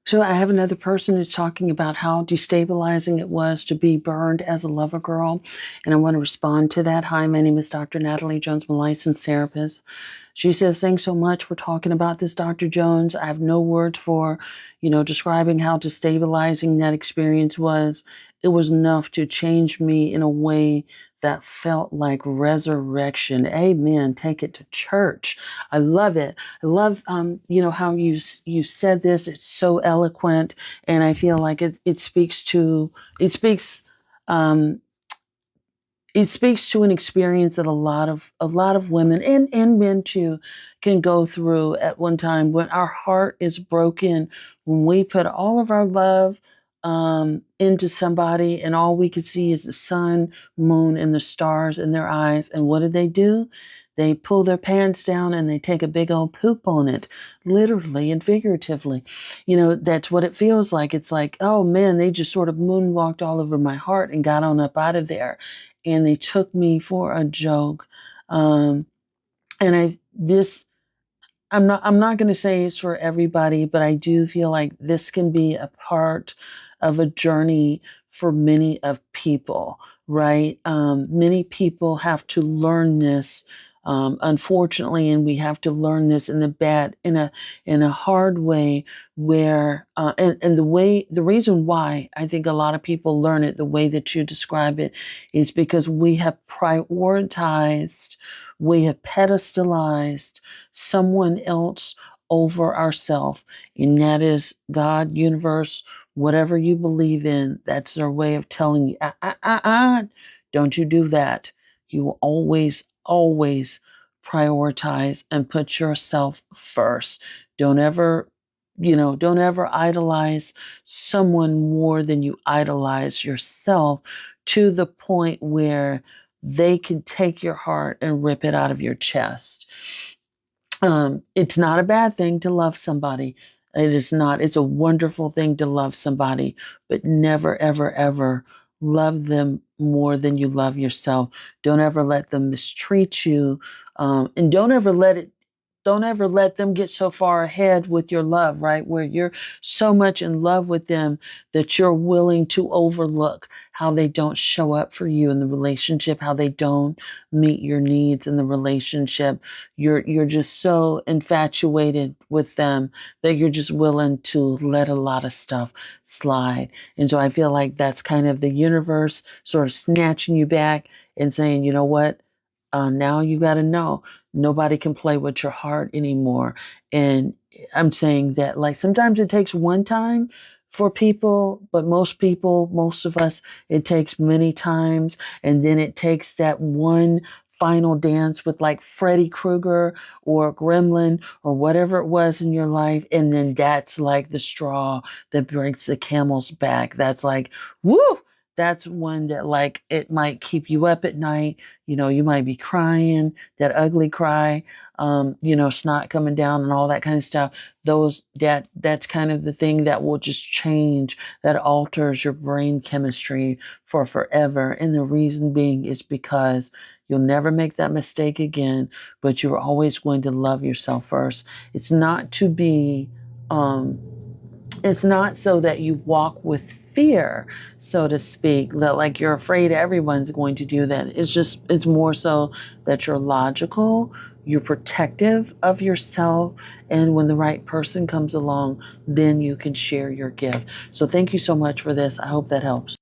So I have another person who's talking about how destabilizing it was to be burned as a lover girl. And I want to respond to that. Hi, my name is Dr. Natalie Jones. I'm a licensed therapist. She says, thanks so much for talking about this, Dr. Jones. I have no words for, describing how destabilizing that experience was. It was enough to change me in a way that felt like resurrection. Amen. Take it to church. I love it. I love, how you said this. It's so eloquent, and I feel like it speaks to it speaks um, it speaks to an experience that a lot of women and men too can go through at one time when our heart is broken, when we put all of our love into somebody and all we could see is the sun, moon, and the stars in their eyes. And what do? They pull their pants down and they take a big old poop on it, literally and figuratively. That's what it feels like. It's like, oh man, they just sort of moonwalked all over my heart and got on up out of there, and they took me for a joke. Um, and I'm not going to say it's for everybody, but I do feel like this can be a part of a journey for many of people, right? Many people have to learn this, unfortunately, and we have to learn this in a hard way, where and the reason why I think a lot of people learn it the way that you describe it is because we have pedestalized someone else over ourselves, and that is God, universe, whatever you believe in. That's their way of telling you, don't you do that. You will always prioritize and put yourself first. Don't ever idolize someone more than you idolize yourself, to the point where they can take your heart and rip it out of your chest. It's not a bad thing to love somebody. It is not. It's a wonderful thing to love somebody, but never, ever, ever love them more than you love yourself. Don't ever let them mistreat you, and don't ever let them get so far ahead with your love, right? Where you're so much in love with them that you're willing to overlook how they don't show up for you in the relationship, how they don't meet your needs in the relationship. You're just so infatuated with them that you're just willing to let a lot of stuff slide. And so I feel like that's kind of the universe sort of snatching you back and saying, you know what? Now you got to know nobody can play with your heart anymore. And I'm saying that, like, sometimes it takes one time for people, but most people, most of us, it takes many times. And then it takes that one final dance with, like, Freddy Krueger or Gremlin or whatever it was in your life. And then that's like the straw that breaks the camel's back. That's like, woo! That's one that, like, it might keep you up at night. You might be crying, that ugly cry, snot coming down and all that kind of stuff. That's kind of the thing that will just change, that alters your brain chemistry for forever. And the reason being is because you'll never make that mistake again, but you're always going to love yourself first. It's not to be, it's not so that you walk with fear, so to speak, that, like, you're afraid everyone's going to do that. It's more so that you're logical, you're protective of yourself, and when the right person comes along, then you can share your gift. So thank you so much for this. I hope that helps.